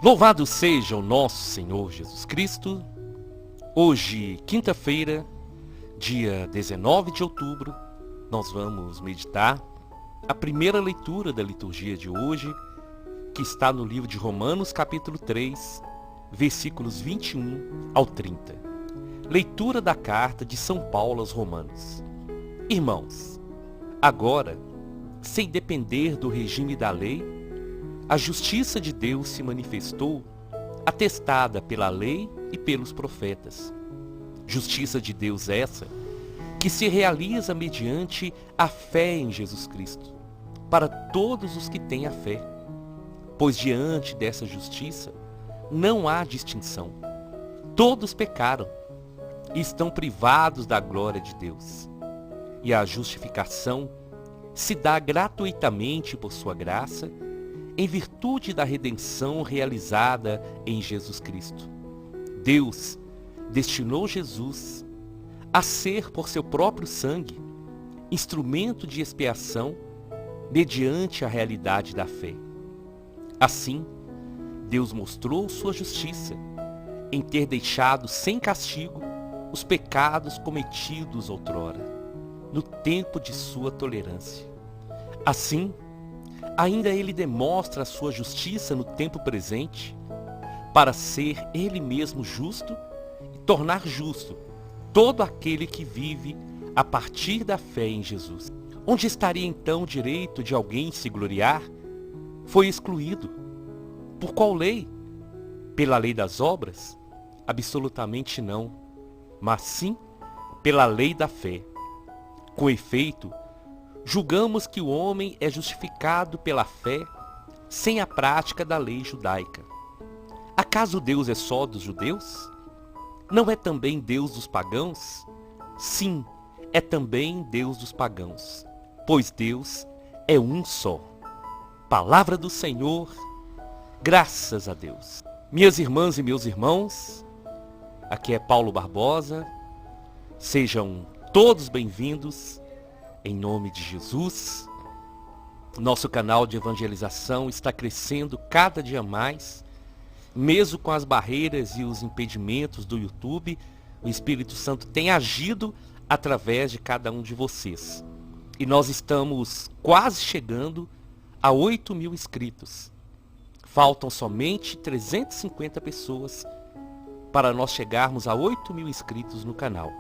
Louvado seja o nosso Senhor Jesus Cristo. Hoje, quinta-feira, dia 19 de outubro, nós vamos meditar a primeira leitura da liturgia de hoje, que está no livro de Romanos, capítulo 3, versículos 21 ao 30. Leitura da carta de São Paulo aos Romanos. Irmãos, agora, sem depender do regime da lei, a justiça de Deus se manifestou, atestada pela lei e pelos profetas. Justiça de Deus essa, que se realiza mediante a fé em Jesus Cristo, para todos os que têm a fé. Pois diante dessa justiça não há distinção. Todos pecaram e estão privados da glória de Deus. E a justificação se dá gratuitamente por sua graça, em virtude da redenção realizada em Jesus Cristo. Deus destinou Jesus a ser, por seu próprio sangue, instrumento de expiação mediante a realidade da fé. Assim, Deus mostrou sua justiça em ter deixado sem castigo os pecados cometidos outrora, no tempo de sua tolerância. Assim, ainda ele demonstra a sua justiça no tempo presente, para ser ele mesmo justo e tornar justo todo aquele que vive a partir da fé em Jesus. Onde estaria então o direito de alguém se gloriar? Foi excluído. Por qual lei? Pela lei das obras? Absolutamente não, mas sim pela lei da fé. Com efeito, julgamos que o homem é justificado pela fé sem a prática da lei judaica. Acaso Deus é só dos judeus? Não é também Deus dos pagãos? Sim, é também Deus dos pagãos, pois Deus é um só. Palavra do Senhor, graças a Deus. Minhas irmãs e meus irmãos, aqui é Paulo Barbosa, sejam todos bem-vindos. Em nome de Jesus, nosso canal de evangelização está crescendo cada dia mais, mesmo com as barreiras e os impedimentos do YouTube. O Espírito Santo tem agido através de cada um de vocês. E nós estamos quase chegando a 8.000 inscritos. Faltam somente 350 pessoas para nós chegarmos a 8.000 inscritos no canal.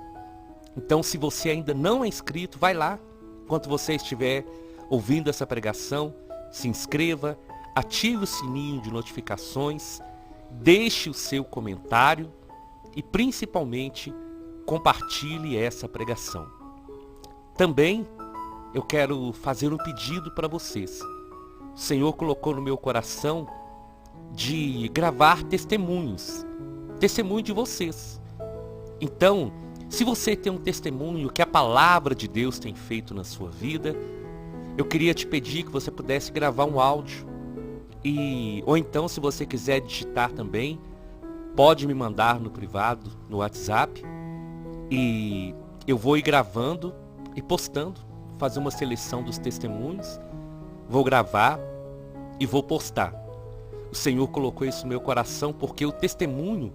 Então, se você ainda não é inscrito, vai lá. Enquanto você estiver ouvindo essa pregação, se inscreva, ative o sininho de notificações, deixe o seu comentário e, principalmente, compartilhe essa pregação. Também eu quero fazer um pedido para vocês. O Senhor colocou no meu coração de gravar testemunho de vocês. Então, se você tem um testemunho que a palavra de Deus tem feito na sua vida, eu queria te pedir que você pudesse gravar um áudio. Ou então, se você quiser digitar também, pode me mandar no privado, no WhatsApp. E eu vou ir gravando e postando, fazer uma seleção dos testemunhos. Vou gravar e vou postar. O Senhor colocou isso no meu coração porque o testemunho,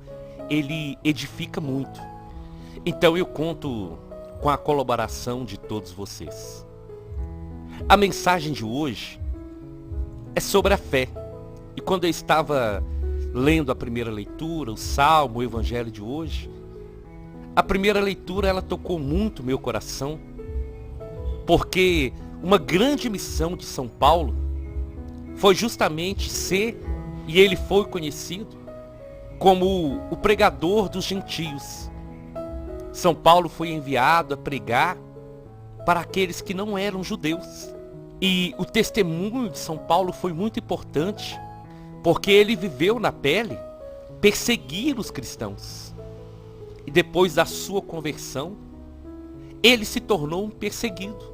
ele edifica muito. Então eu conto com a colaboração de todos vocês. A mensagem de hoje é sobre a fé. E quando eu estava lendo a primeira leitura, o Salmo, o Evangelho de hoje, a primeira leitura ela tocou muito meu coração, porque uma grande missão de São Paulo foi justamente ser, e ele foi conhecido como o pregador dos gentios. São Paulo foi enviado a pregar para aqueles que não eram judeus. E o testemunho de São Paulo foi muito importante, porque ele viveu na pele perseguir os cristãos. E depois da sua conversão, ele se tornou um perseguido.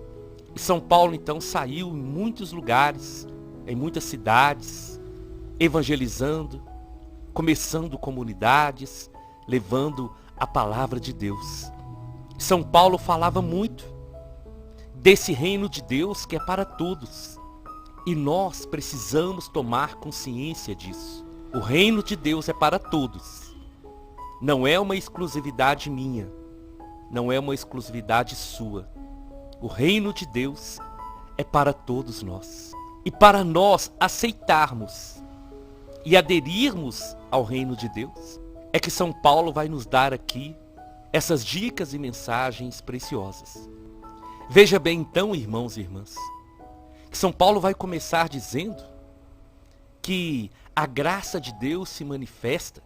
E São Paulo então saiu em muitos lugares, em muitas cidades, evangelizando, começando comunidades, levando a palavra de Deus. São Paulo falava muito desse reino de Deus que é para todos. E nós precisamos tomar consciência disso. O reino de Deus é para todos. Não é uma exclusividade minha. Não é uma exclusividade sua. O reino de Deus é para todos nós. E para nós aceitarmos e aderirmos ao reino de Deus, é que São Paulo vai nos dar aqui essas dicas e mensagens preciosas. Veja bem então, irmãos e irmãs, que São Paulo vai começar dizendo que a graça de Deus se manifesta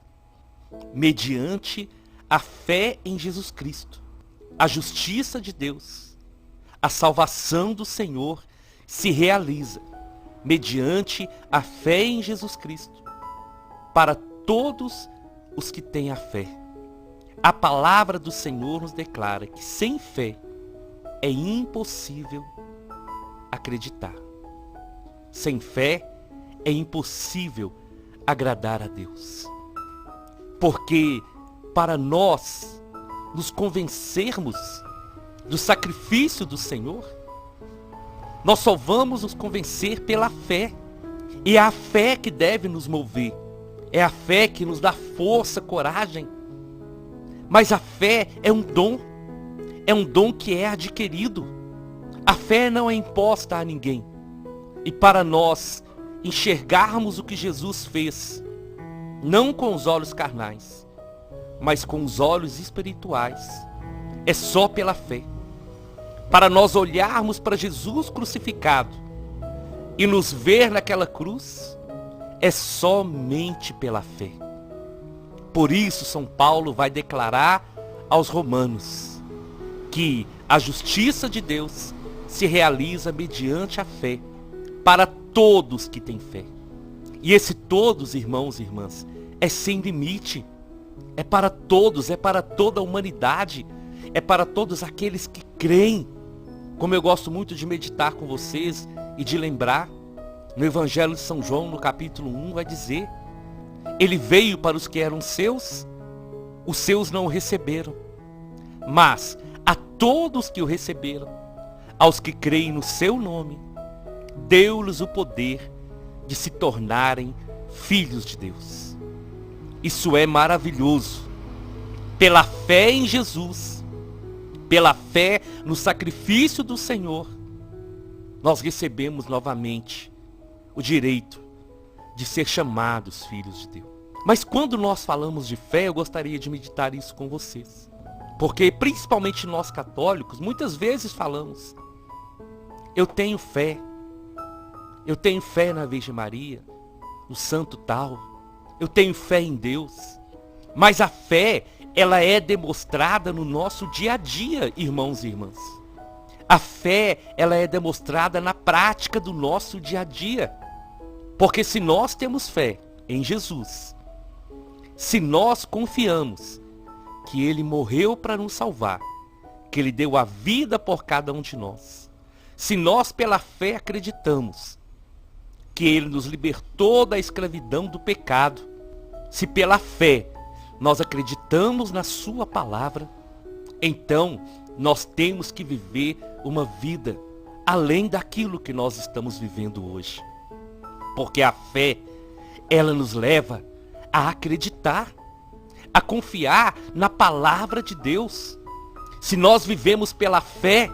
mediante a fé em Jesus Cristo. A justiça de Deus, a salvação do Senhor se realiza mediante a fé em Jesus Cristo para todos os que têm a fé. A palavra do Senhor nos declara que sem fé é impossível acreditar. Sem fé é impossível agradar a Deus. Porque para nós nos convencermos do sacrifício do Senhor, nós só vamos nos convencer pela fé. E é a fé que deve nos mover. É a fé que nos dá força, coragem. Mas a fé é um dom. É um dom que é adquirido. A fé não é imposta a ninguém. E para nós enxergarmos o que Jesus fez, não com os olhos carnais, mas com os olhos espirituais, é só pela fé. Para nós olharmos para Jesus crucificado e nos ver naquela cruz, é somente pela fé. Por isso São Paulo vai declarar aos romanos que a justiça de Deus se realiza mediante a fé para todos que têm fé. E esse todos, irmãos e irmãs, é sem limite. É para todos, é para toda a humanidade, é para todos aqueles que creem. Como eu gosto muito de meditar com vocês e de lembrar, no Evangelho de São João, no capítulo 1, vai dizer: ele veio para os que eram os seus não o receberam. Mas a todos que o receberam, aos que creem no seu nome, deu-lhes o poder de se tornarem filhos de Deus. Isso é maravilhoso. Pela fé em Jesus, pela fé no sacrifício do Senhor, nós recebemos novamente o direito de ser chamados filhos de Deus. Mas quando nós falamos de fé, eu gostaria de meditar isso com vocês. Porque principalmente nós católicos, muitas vezes falamos: eu tenho fé na Virgem Maria, no santo tal, eu tenho fé em Deus. Mas a fé, ela é demonstrada no nosso dia a dia, irmãos e irmãs. A fé, ela é demonstrada na prática do nosso dia a dia. Porque se nós temos fé em Jesus, se nós confiamos que Ele morreu para nos salvar, que Ele deu a vida por cada um de nós, se nós pela fé acreditamos que Ele nos libertou da escravidão do pecado, se pela fé nós acreditamos na Sua palavra, então nós temos que viver uma vida além daquilo que nós estamos vivendo hoje. Porque a fé, ela nos leva a acreditar, a confiar na palavra de Deus. Se nós vivemos pela fé,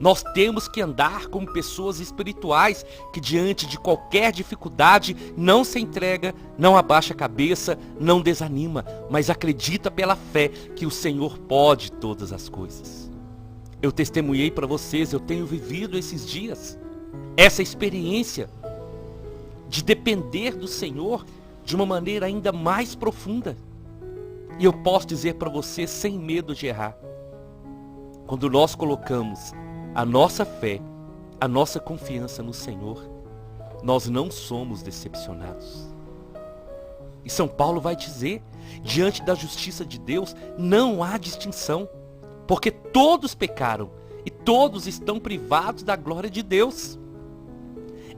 nós temos que andar como pessoas espirituais que diante de qualquer dificuldade não se entrega, não abaixa a cabeça, não desanima, mas acredita pela fé que o Senhor pode todas as coisas. Eu testemunhei para vocês, eu tenho vivido esses dias essa experiência de depender do Senhor de uma maneira ainda mais profunda. E eu posso dizer para vocês sem medo de errar, quando nós colocamos a nossa fé, a nossa confiança no Senhor, nós não somos decepcionados. E São Paulo vai dizer, diante da justiça de Deus, não há distinção, porque todos pecaram e todos estão privados da glória de Deus.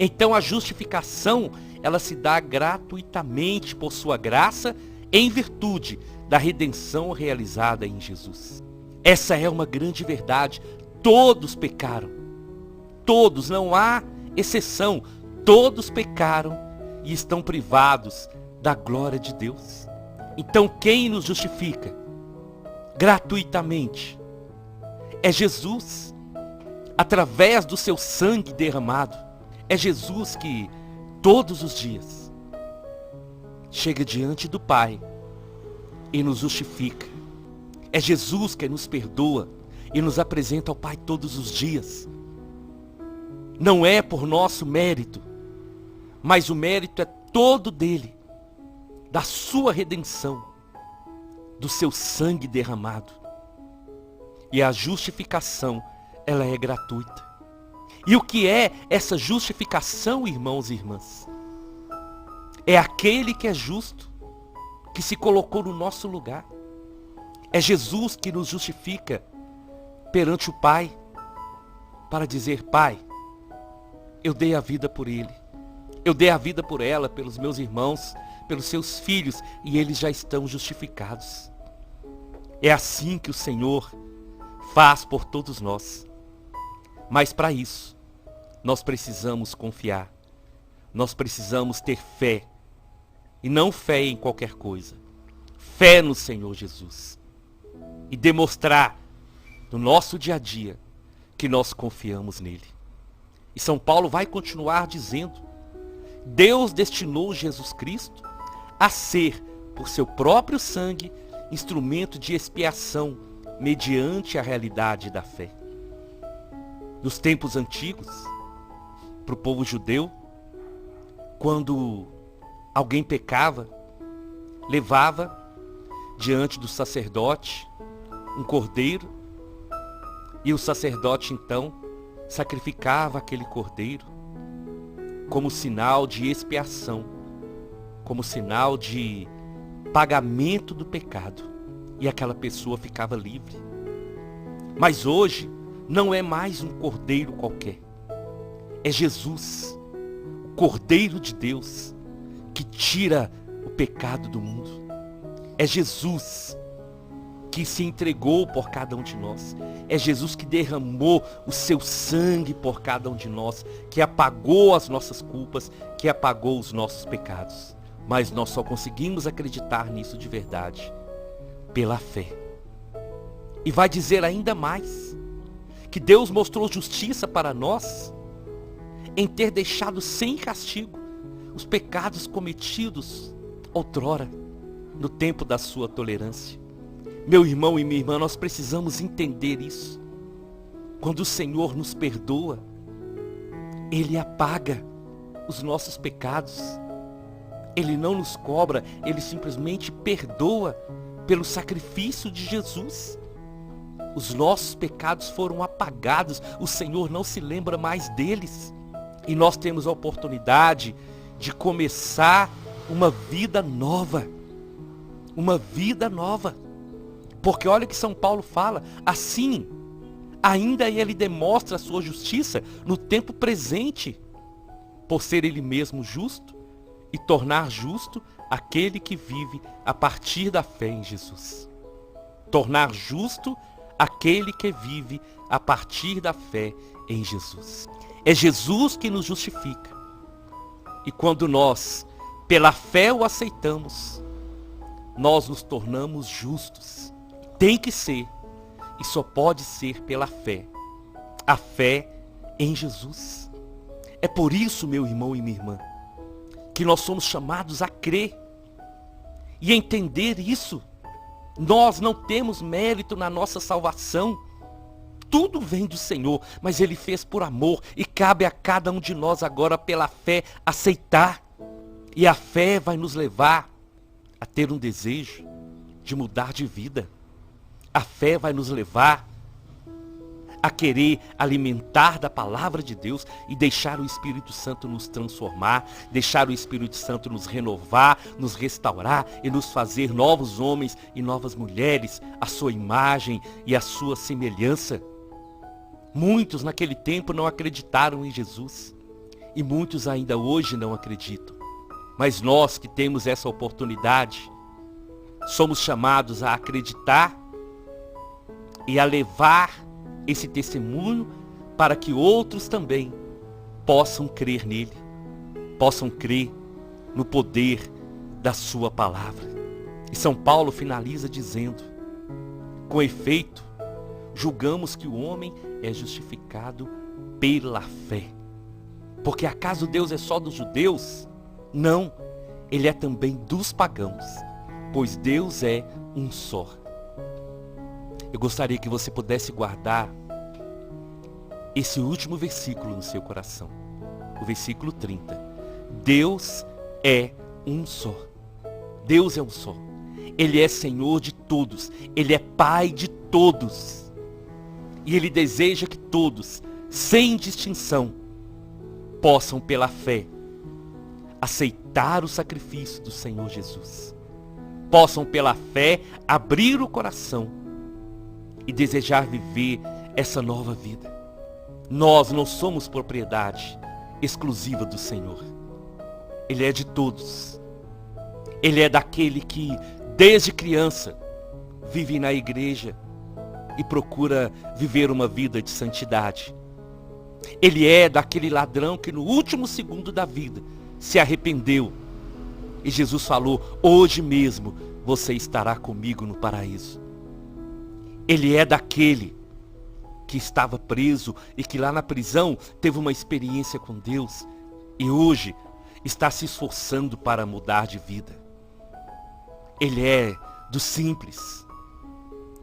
Então a justificação, ela se dá gratuitamente por sua graça, em virtude da redenção realizada em Jesus. Essa é uma grande verdade. Todos pecaram. Todos, não há exceção. Todos pecaram e estão privados da glória de Deus. Então quem nos justifica gratuitamente é Jesus, através do seu sangue derramado. É Jesus que todos os dias chega diante do Pai e nos justifica. É Jesus que nos perdoa e nos apresenta ao Pai todos os dias. Não é por nosso mérito, mas o mérito é todo dele, da sua redenção, do seu sangue derramado. E a justificação, ela é gratuita. E o que é essa justificação, irmãos e irmãs? É aquele que é justo, que se colocou no nosso lugar. É Jesus que nos justifica perante o Pai, para dizer: Pai, eu dei a vida por ele, eu dei a vida por ela, pelos meus irmãos, pelos seus filhos, e eles já estão justificados. É assim que o Senhor faz por todos nós. Mas para isso, nós precisamos confiar, nós precisamos ter fé, e não fé em qualquer coisa, fé no Senhor Jesus, e demonstrar no nosso dia a dia que nós confiamos nele. E São Paulo vai continuar dizendo: Deus destinou Jesus Cristo a ser, por seu próprio sangue, instrumento de expiação mediante a realidade da fé. Nos tempos antigos, para o povo judeu, quando alguém pecava, levava diante do sacerdote um cordeiro, e o sacerdote então sacrificava aquele cordeiro como sinal de expiação, como sinal de pagamento do pecado, e aquela pessoa ficava livre. Mas hoje não é mais um cordeiro qualquer, é Jesus, o Cordeiro de Deus, que tira o pecado do mundo. É Jesus que se entregou por cada um de nós. É Jesus que derramou o seu sangue por cada um de nós, que apagou as nossas culpas, que apagou os nossos pecados. Mas nós só conseguimos acreditar nisso de verdade pela fé. E vai dizer ainda mais, que Deus mostrou justiça para nós em ter deixado sem castigo os pecados cometidos outrora, no tempo da sua tolerância. Meu irmão e minha irmã, nós precisamos entender isso. Quando o Senhor nos perdoa, Ele apaga os nossos pecados. Ele não nos cobra, Ele simplesmente perdoa pelo sacrifício de Jesus. Os nossos pecados foram apagados, o Senhor não se lembra mais deles. E nós temos a oportunidade de começar uma vida nova. Uma vida nova. Porque olha que São Paulo fala: assim, ainda ele demonstra a sua justiça no tempo presente, por ser ele mesmo justo e tornar justo aquele que vive a partir da fé em Jesus. Tornar justo aquele que vive a partir da fé em Jesus. É Jesus que nos justifica. E quando nós, pela fé, o aceitamos, nós nos tornamos justos. Tem que ser, e só pode ser pela fé. A fé em Jesus. É por isso, meu irmão e minha irmã, que nós somos chamados a crer e entender isso. Nós não temos mérito na nossa salvação. Tudo vem do Senhor, mas Ele fez por amor, e cabe a cada um de nós agora, pela fé, aceitar. E a fé vai nos levar a ter um desejo de mudar de vida. A fé vai nos levar a querer alimentar da palavra de Deus e deixar o Espírito Santo nos transformar, deixar o Espírito Santo nos renovar, nos restaurar e nos fazer novos homens e novas mulheres, à sua imagem e à sua semelhança. Muitos naquele tempo não acreditaram em Jesus, e muitos ainda hoje não acreditam. Mas nós que temos essa oportunidade, somos chamados a acreditar e a levar esse testemunho para que outros também possam crer nele, possam crer no poder da sua palavra. E São Paulo finaliza dizendo: com efeito, julgamos que o homem é justificado pela fé. Porque acaso Deus é só dos judeus? Não, ele é também dos pagãos, pois Deus é um só. Eu gostaria que você pudesse guardar esse último versículo no seu coração, o versículo 30. Deus é um só. Deus é um só. Ele é Senhor de todos. Ele é Pai de todos. E Ele deseja que todos, sem distinção, possam pela fé aceitar o sacrifício do Senhor Jesus. Possam pela fé abrir o coração e desejar viver essa nova vida. Nós não somos propriedade exclusiva do Senhor. Ele é de todos. Ele é daquele que, desde criança, vive na igreja e procura viver uma vida de santidade. Ele é daquele ladrão que no último segundo da vida se arrependeu. E Jesus falou: hoje mesmo você estará comigo no paraíso. Ele é daquele que estava preso e que lá na prisão teve uma experiência com Deus e hoje está se esforçando para mudar de vida. Ele é do simples.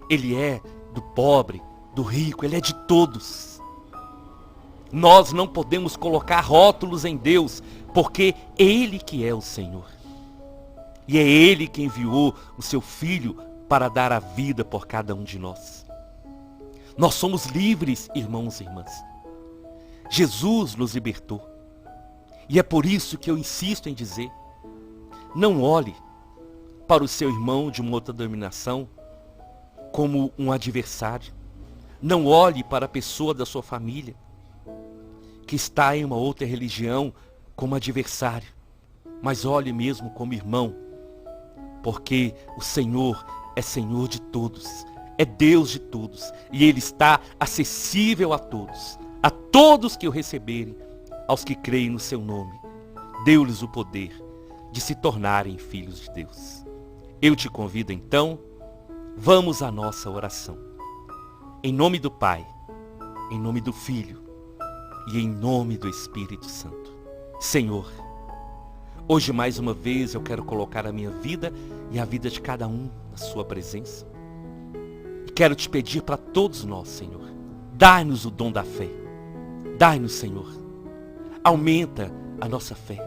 Ele é do pobre, do rico. Ele é de todos. Nós não podemos colocar rótulos em Deus, porque Ele que é o Senhor. E é Ele que enviou o seu Filho para dar a vida por cada um de nós. Nós somos livres, irmãos e irmãs. Jesus nos libertou. E é por isso que eu insisto em dizer: não olhe para o seu irmão de uma outra denominação como um adversário. Não olhe para a pessoa da sua família que está em uma outra religião como adversário, mas olhe mesmo como irmão, porque o Senhor é Senhor de todos, é Deus de todos, e Ele está acessível a todos que o receberem, aos que creem no seu nome, deu-lhes o poder de se tornarem filhos de Deus. Eu te convido então, vamos à nossa oração. Em nome do Pai, em nome do Filho e em nome do Espírito Santo. Senhor, hoje mais uma vez eu quero colocar a minha vida e a vida de cada um na sua presença. E quero te pedir para todos nós, Senhor, dai-nos o dom da fé. Dai-nos, Senhor. Aumenta a nossa fé.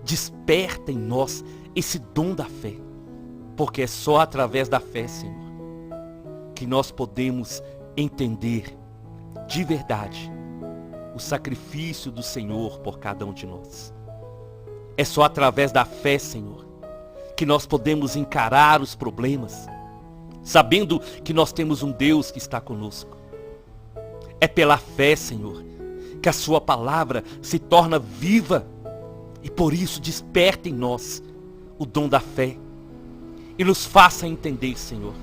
Desperta em nós esse dom da fé. Porque é só através da fé, Senhor, que nós podemos entender de verdade o sacrifício do Senhor por cada um de nós. É só através da fé, Senhor, que nós podemos encarar os problemas, sabendo que nós temos um Deus que está conosco. É pela fé, Senhor, que a sua palavra se torna viva e por isso desperta em nós o dom da fé e nos faça entender, Senhor,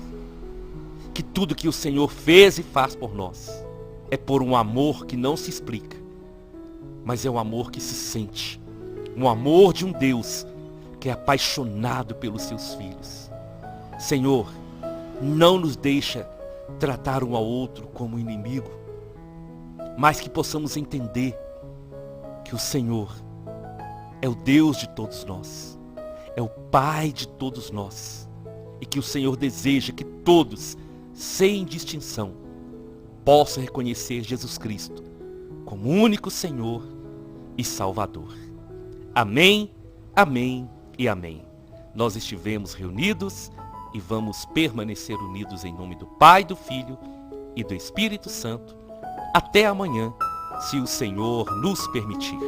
que tudo que o Senhor fez e faz por nós é por um amor que não se explica, mas é um amor que se sente, um amor de um Deus que é apaixonado pelos seus filhos. Senhor, não nos deixa tratar um ao outro como inimigo, mas que possamos entender que o Senhor é o Deus de todos nós, é o Pai de todos nós, e que o Senhor deseja que todos, sem distinção, possam reconhecer Jesus Cristo como único Senhor e Salvador. Amém, amém e amém. Nós estivemos reunidos e vamos permanecer unidos em nome do Pai, do Filho e do Espírito Santo. Até amanhã, se o Senhor nos permitir.